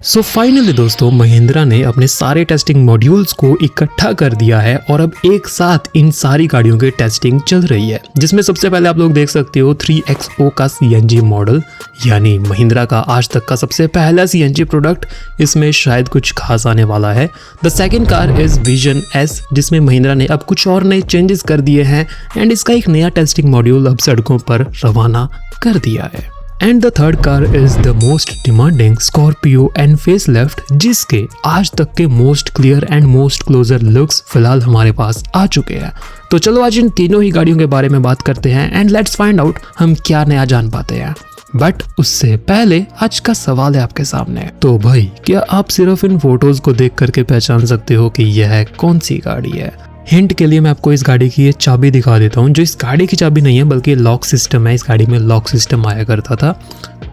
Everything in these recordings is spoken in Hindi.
सो फाइनली दोस्तों महिंद्रा ने अपने सारे टेस्टिंग मॉड्यूल्स को इकट्ठा कर दिया है और अब एक साथ इन सारी गाड़ियों की टेस्टिंग चल रही है, जिसमें सबसे पहले आप लोग देख सकते हो 3XO का CNG मॉडल, यानी महिंद्रा का आज तक का सबसे पहला CNG प्रोडक्ट। इसमें शायद कुछ खास आने वाला है। The second car is vision S, जिसमें महिंद्रा ने अब कुछ और नए चेंजेस कर दिए हैं एंड इसका एक नया टेस्टिंग मॉड्यूल अब सड़कों पर रवाना कर दिया है। And the third car is the most demanding Scorpio and facelift, जिसके आज तक के most clear and most closer looks फिलहाल हमारे पास आ चुके हैं। तो चलो आज इन तीनों ही गाड़ियों के बारे में बात करते हैं एंड लेट्स फाइंड आउट हम क्या नया जान पाते हैं। बट उससे पहले आज का सवाल है आपके सामने। तो भाई, क्या आप सिर्फ इन फोटोज को देख करके पहचान सकते हो कि यह कौन सी गाड़ी है? हिंट के लिए मैं आपको इस गाड़ी की ये चाबी दिखा देता हूँ, जो इस गाड़ी की चाबी नहीं है बल्कि लॉक सिस्टम है। इस गाड़ी में लॉक सिस्टम आया करता था।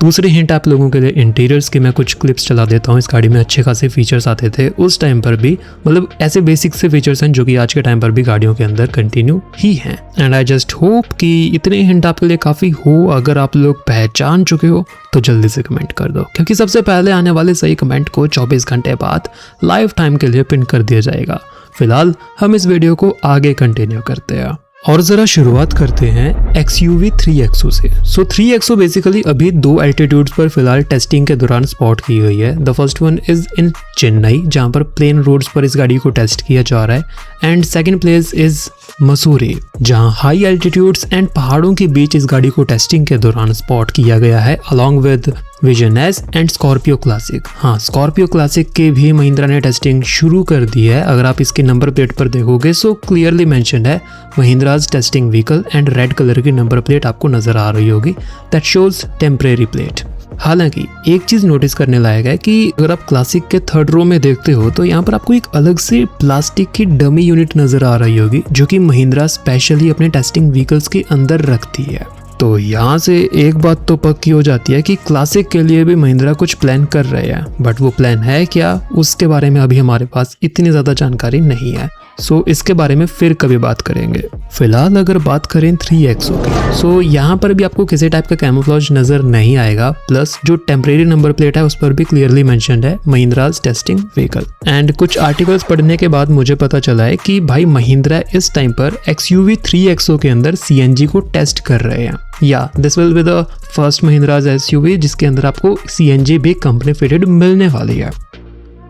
दूसरी हिंट आप लोगों के लिए इंटीरियर्स की मैं कुछ क्लिप्स चला देता हूँ। इस गाड़ी में अच्छे खासे फीचर्स आते थे उस टाइम पर भी, मतलब ऐसे बेसिक से फीचर्स हैं जो कि आज के टाइम पर भी गाड़ियों के अंदर कंटिन्यू ही हैं। एंड आई जस्ट होप कि इतने हिंट आपके लिए काफ़ी हो। अगर आप लोग पहचान चुके हो तो जल्दी से कमेंट कर दो, क्योंकि सबसे पहले आने वाले सही कमेंट को 24 घंटे बाद लाइव टाइम के लिए पिन कर दिया जाएगा। फिलहाल हम इस वीडियो को आगे कंटिन्यू करते हैं और जरा शुरुआत करते हैं XUV 3XO से। सो 3XO बेसिकली अभी दो एल्टीट्यूड्स पर फिलहाल टेस्टिंग के दौरान स्पॉट की गई है। The first one is in Chennai, जहां पर प्लेन रोड्स पर इस गाड़ी को टेस्ट किया जा रहा है। And second place is Mussoorie, जहां हाई एल्टीट्यूड्स एंड पहाड़ों के बीच इस गाड़ी को टेस्टिंग के दौरान स्पॉट किया गया है, along with vision S and Scorpio classic. हाँ, स्कॉर्पियो क्लासिक के भी महिंद्रा ने टेस्टिंग शुरू कर दी है। अगर आप इसके नंबर प्लेट पर देखोगे सो क्लियरली मेंशन्ड है Mahindra's testing vehicle and red colour की नंबर प्लेट आपको नजर आ रही होगी, दैट शोज टेम्परेरी प्लेट। हालांकि एक चीज नोटिस करने लायक है कि अगर आप क्लासिक के थर्ड रो में देखते हो तो यहाँ पर आपको एक अलग से प्लास्टिक की डमी यूनिट नजर आ रही होगी, जो कि महिंद्रा स्पेशली अपने टेस्टिंग व्हीकल्स के अंदर रखती है। तो यहाँ से एक बात तो पक्की हो जाती है कि क्लासिक के लिए भी महिंद्रा कुछ प्लान कर रहे हैं, बट वो प्लान है क्या उसके बारे में अभी हमारे पास इतनी ज्यादा जानकारी नहीं है। सो इसके बारे में फिर कभी बात करेंगे। फिलहाल अगर बात करें 3XO की, सो यहाँ पर भी आपको किसी टाइप का कैमोफ्लेज नजर नहीं आएगा। प्लस जो टेम्परेरी नंबर प्लेट है उस पर भी क्लियरली मेंशन्ड है महिंद्राज टेस्टिंग व्हीकल। एंड कुछ आर्टिकल्स पढ़ने के बाद मुझे पता चला है कि भाई महिंद्रा इस टाइम पर XUV 3XO के अंदर CNG को टेस्ट कर रहे हैं। या this will be the first Mahindra's SUV जिसके अंदर आपको CNG भी कंपनी फिटेड मिलने वाली है।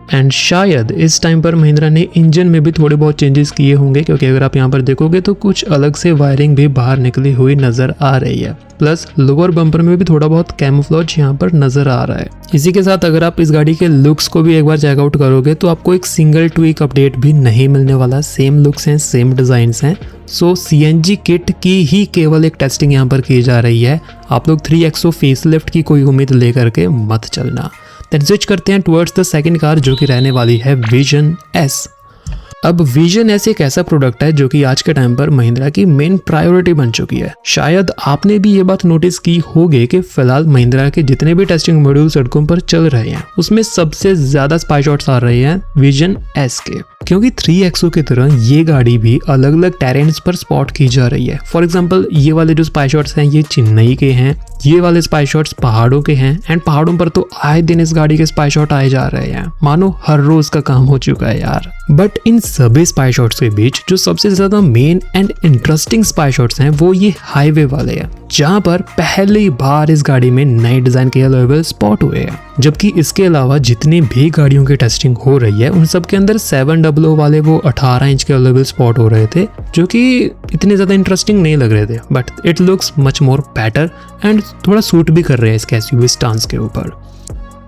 एंड शायद इस टाइम पर महिंद्रा ने इंजन में भी थोड़े बहुत चेंजेस किए होंगे, क्योंकि अगर आप यहाँ पर देखोगे तो कुछ अलग से वायरिंग भी बाहर निकली हुई नजर आ रही है। प्लस लोअर बम्पर में भी थोड़ा बहुत कैमोफ्लेज यहाँ पर नजर आ रहा है। इसी के साथ अगर आप इस गाड़ी के लुक्स को भी एक बार चेकआउट करोगे तो आपको एक सिंगल ट्वीक अपडेट भी नहीं मिलने वाला। सेम लुक्स हैं, सेम डिजाइन्स हैं। सो CNG किट की ही केवल एक टेस्टिंग यहाँ पर की जा रही है। आप लोग 3XO फेसलिफ्ट की कोई उम्मीद लेकर के मत चलना। देन स्विच करते हैं टुवर्ड्स द सेकंड कार, जो कि रहने वाली है विजन S। अब विजन S एक ऐसा प्रोडक्ट है जो कि आज के टाइम पर महिंद्रा की मेन प्रायोरिटी बन चुकी है। शायद आपने भी ये बात नोटिस की होगी कि फिलहाल महिंद्रा के जितने भी टेस्टिंग मॉड्यूल सड़कों पर चल रहे हैं उसमें सबसे ज्यादा स्पाई शॉट्स आ रहे हैं विजन S के, क्योंकि 3XO की तरह ये गाड़ी भी अलग अलग टेरेन्स पर स्पॉट की जा रही है। फॉर एग्जाम्पल ये वाले जो स्पाई शॉट्स हैं ये चेन्नई के हैं, ये वाले स्पाई शॉट्स पहाड़ों के हैं। एंड पहाड़ों पर तो आए दिन इस गाड़ी के स्पाई शॉट आए जा रहे हैं, मानो हर रोज का काम हो चुका है यार। बट इन सभी स्पाई शॉट्स के बीच जो सबसे ज्यादा main and interesting spy shots हैं वो ये हाईवे वाले हैं, जहां पर पहली बार इस गाड़ी में नए डिजाइन के लेवल स्पॉट हुए हैं। जबकि इसके अलावा जितनी भी गाड़ियों की टेस्टिंग हो रही है उन सब के अंदर 700 वाले वो 18 इंच के लेवल स्पॉट हो रहे थे, जो कि इतने ज्यादा इंटरेस्टिंग नहीं लग रहे थे। But it looks much more better and थोड़ा सूट भी कर रहे हैं इसके SUV स्टांस के ऊपर।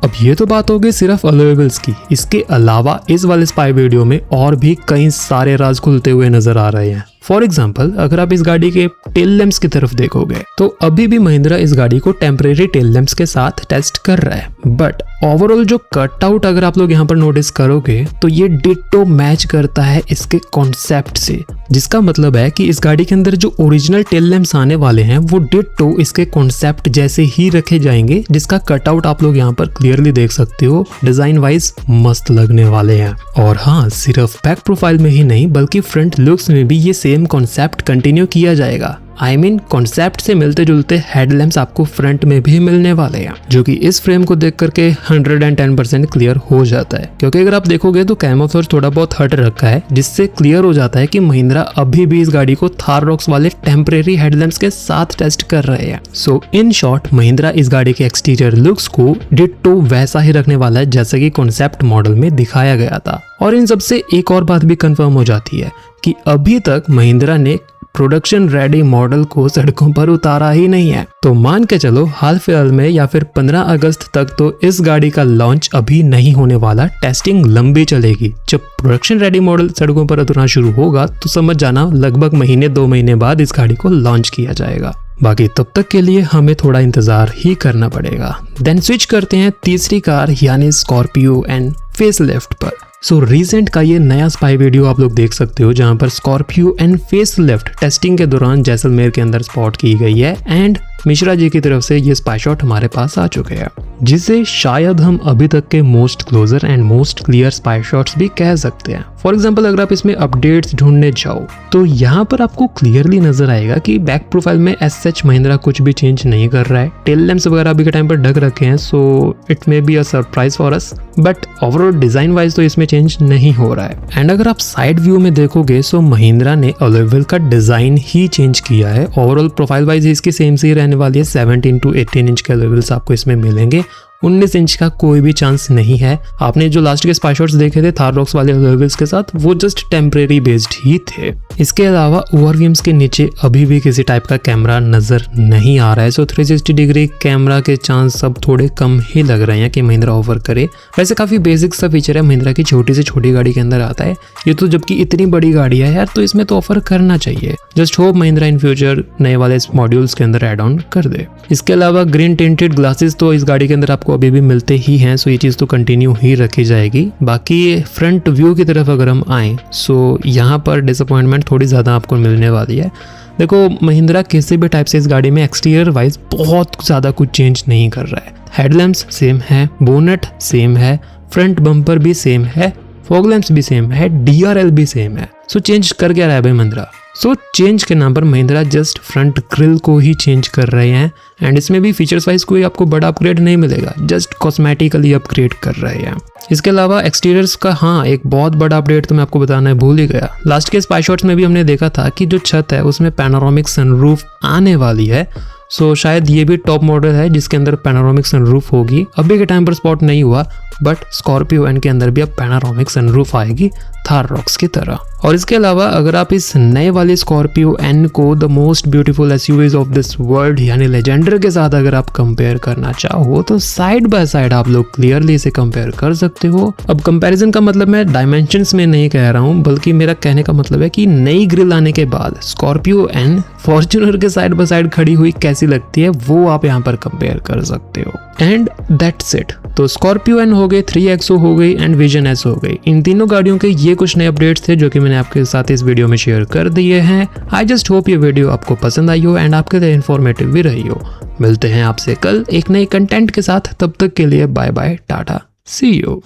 अब ये तो बात हो गई सिर्फ अलोवेबल्स की। इसके अलावा इस वाले स्पाई वीडियो में और भी कई सारे राज खुलते हुए नजर आ रहे हैं। फॉर एग्जाम्पल अगर आप इस गाड़ी के टेल लैंप्स की तरफ देखोगे तो अभी भी महिंद्रा इस गाड़ी को टेम्परेरी टेल लैंप्स के साथ टेस्ट कर रहा है। बट ओवरऑल जो कटआउट अगर आप लोग यहाँ पर नोटिस करोगे तो ये डिट्टो मैच करता है इसके कॉन्सेप्ट से, जिसका मतलब है कि इस गाड़ी के अंदर जो ओरिजिनल टेल लैंप्स आने वाले हैं वो डिट्टो इसके कॉन्सेप्ट जैसे ही रखे जाएंगे, जिसका कटआउट आप लोग यहाँ पर क्लियरली देख सकते हो। डिजाइन वाइज मस्त लगने वाले हैं। और हाँ, सिर्फ बैक प्रोफाइल में ही नहीं बल्कि फ्रंट लुक्स में भी ये सेम कॉन्सेप्ट कंटिन्यू किया जाएगा। आई मीन कॉन्सेप्ट से मिलते जुलते हेडलैम्प्स आपको फ्रंट में भी मिलने वाले हैं, जो कि इस फ्रेम को देख करके 110% क्लियर हो जाता है। क्योंकि अगर आप देखोगे तो कैमोफ्लेज थोड़ा बहुत हट रखा है, जिससे क्लियर हो जाता है कि महिंद्रा अभी भी इस गाड़ी को थार रॉक्स वाले टेम्परेरी हेडलैम्प्स के साथ टेस्ट कर रहे हैं। सो इन शॉर्ट महिंद्रा इस गाड़ी के एक्सटीरियर लुक्स को डिट्टो वैसा ही रखने वाला है जैसे कि कॉन्सेप्ट मॉडल में दिखाया गया था। और इन सबसे एक और बात भी कंफर्म हो जाती है कि अभी तक महिंद्रा ने प्रोडक्शन रेडी मॉडल को सड़कों पर उतारा ही नहीं है। तो मान के चलो हाल फिलहाल में या फिर 15 अगस्त तक तो इस गाड़ी का लॉन्च अभी नहीं होने वाला, टेस्टिंग लंबी चलेगी। जब प्रोडक्शन रेडी मॉडल सड़कों पर उतरना शुरू होगा तो समझ जाना लगभग महीने 2 महीने बाद इस गाड़ी को लॉन्च किया जाएगा। बाकी तब तक के लिए हमें थोड़ा इंतजार ही करना पड़ेगा। देन स्विच करते हैं तीसरी कार यानी स्कॉर्पियो एंड फेसलिफ्ट पर। सो रिसेंट का ये नया स्पाई वीडियो आप लोग देख सकते हो, जहां पर स्कॉर्पियो एंड फेसलिफ्ट टेस्टिंग के दौरान जैसलमेर के अंदर स्पॉट की गई है एंड मिश्रा जी की तरफ से ये स्पाई शॉट हमारे पास आ चुके हैं, जिसे शायद हम अभी तक के most closer and most clear spy shots भी कह सकते हैं। फॉर एग्जांपल अगर आप इसमें अपडेट्स ढूंढने जाओ तो यहाँ पर आपको क्लियरली नजर आएगा कि बैक प्रोफाइल में एस सच महिंद्रा कुछ भी चेंज नहीं कर रहा है। टेल लैंप्स वगैरह अभी के टाइम पर ढक रखे हैं, so it may be a surprise for us, but overall design wise तो इसमें चेंज नहीं हो रहा है। एंड अगर आप साइड व्यू में देखोगे सो महिंद्रा ने अलॉय व्हील का डिजाइन ही चेंज किया है। ओवरऑल प्रोफाइल वाइज इसकी सेम सी रहने वाली है। 17 to 18 इंच के अलॉय व्हील्स आपको इसमें मिलेंगे। 19 इंच का कोई भी चांस नहीं है। आपने जो लास्ट के स्पाई शॉट्स देखे थे थार रॉक्स वाले अलॉय व्हील्स के साथ, वो जस्ट टेम्परेरी बेस्ड ही थे। इसके अलावा ओवरव्यूम्स के नीचे अभी भी किसी टाइप का कैमरा नजर नहीं आ रहा है। सो 360 डिग्री कैमरा के चांस अब थोड़े कम ही लग रहे हैं कि महिंद्रा ऑफर करे। वैसे काफी बेसिक सा फीचर है, महिंद्रा की छोटी से छोटी गाड़ी के अंदर आता है ये तो, जबकि इतनी बड़ी गाड़ी है यार, तो इसमें तो ऑफर करना चाहिए। Just hope Mahindra in future नए वाले मॉड्यूल्स के अंदर एड ऑन कर दे। इसके अलावा ग्रीन टिंटेड ग्लासेस तो इस गाड़ी के अंदर आपको अभी भी मिलते ही हैं, सो ये चीज तो कंटिन्यू ही रखी जाएगी। बाकी फ्रंट व्यू की तरफ अगर हम आए सो यहाँ पर डिसअपॉइंटमेंट थोड़ी ज्यादा आपको मिलने वाली है। देखो महिंद्रा किसी भी टाइप से इस गाड़ी में एक्सटीरियर वाइज बहुत ज्यादा कुछ चेंज नहीं कर रहा है। हेडलैम्प्स सेम है, बोनेट सेम है, फ्रंट बम्पर भी सेम है, फॉग लैंप्स भी सेम है, DRL भी सेम है। सो चेंज कर क्या रहा है भाई महिंद्रा? सो चेंज के नाम पर महिंद्रा जस्ट फ्रंट ग्रिल को ही चेंज कर रहे हैं एंड इसमें भी फीचर्स वाइज कोई आपको बड़ा अपग्रेड नहीं मिलेगा, जस्ट कॉस्मेटिकली अपग्रेड कर रहे हैं। इसके अलावा एक्सटीरियर्स का हाँ एक बहुत बड़ा अपडेट तो मैं आपको बताना भूल ही गया। लास्ट के स्पाई शॉट्स में भी हमने देखा था कि जो छत है उसमें पैनोरामिक सनरूफ आने वाली है। सो शायद ये भी टॉप मॉडल है जिसके अंदर पैनोरामिक सनरूफ होगी। अभी के टाइम पर स्पॉट नहीं हुआ, बट स्कॉर्पियो एन के अंदर भी अब पैनोरामिक सनरूफ आएगी थार रॉक्स की तरह। और इसके अलावा अगर आप इस नए वाले स्कॉर्पियो एन को the most beautiful SUVs of this world यानी लेजेंडर के साथ अगर आप कंपेयर करना चाहो तो साइड बाय साइड आप लोग क्लियरली इसे कंपेयर कर सकते हो। अब कंपैरिजन का मतलब मैं डायमेंशंस में नहीं कह रहा हूँ, बल्कि मेरा कहने का मतलब है कि नई ग्रिल आने के बाद स्कॉर्पियो एन फॉर्च्यूनर के साइड बाय साइड खड़ी हुई कैसी लगती है वो आप यहाँ पर कंपेयर कर सकते हो। And that's it. तो स्कॉर्पियो एन हो गई, 3XO हो गई एंड विजन एस हो गई। इन तीनों गाड़ियों के ये कुछ नए अपडेट्स थे जो कि मैंने आपके साथ इस वीडियो में शेयर कर दिए हैं। आई जस्ट होप ये वीडियो आपको पसंद आई हो एंड आपके लिए इन्फॉर्मेटिव भी रही हो। मिलते हैं आपसे कल एक नए कंटेंट के साथ, तब तक के लिए bye bye, tata, see you.